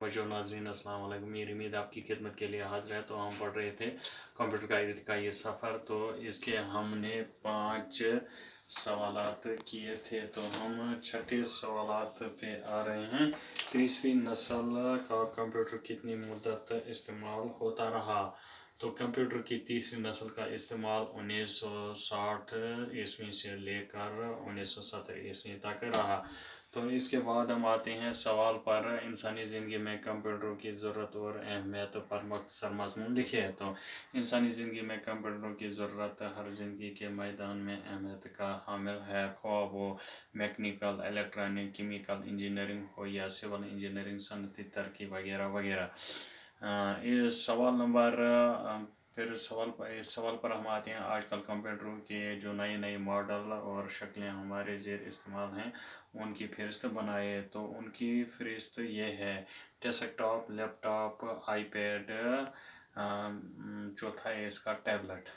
वजह नाजरीन अस्सलाम वालेकुम। मेरी उम्मीद आपकी खिदमत के लिए हाजिर है। तो हम पढ़ रहे थे कंप्यूटर का ये सफ़र। तो इसके हमने 5 सवालात किए थे। तो हम 6ठे सवालात पे आ रहे हैं। तीसरी नस्ल का कंप्यूटर कितनी मुद्दत इस्तेमाल होता रहा? तो कंप्यूटर की तीसरी नस्ल का इस्तेमाल 1960 ईस्वी से लेकर 1970 ईस्वी तक रहा। तो इसके बाद हम आते हैं सवाल पर, इंसानी ज़िंदगी में कंप्यूटरों की ज़रूरत और अहमियत पर मुख्तसर मज़मून लिखे। तो इंसानी ज़िंदगी में कंप्यूटरों की ज़रूरत हर ज़िंदगी के मैदान में अहमियत का हामिल है, ख्वाह वो मैकेनिकल, इलेक्ट्रॉनिक, केमिकल इंजीनियरिंग हो या सिविल इंजीनियरिंग, सनती तरक्की वगैरह वगैरह। इस सवाल नंबर इस सवाल पर हम आते हैं। आजकल कंप्यूटरों के जो नए नए मॉडल और शक्लें हमारे ज़ेर इस्तेमाल हैं, उनकी फ़हरिस्त बनाए। तो उनकी फ़हरिस्त ये है: डेस्कटॉप, लैपटॉप, आईपैड, चौथा है इसका टैबलेट।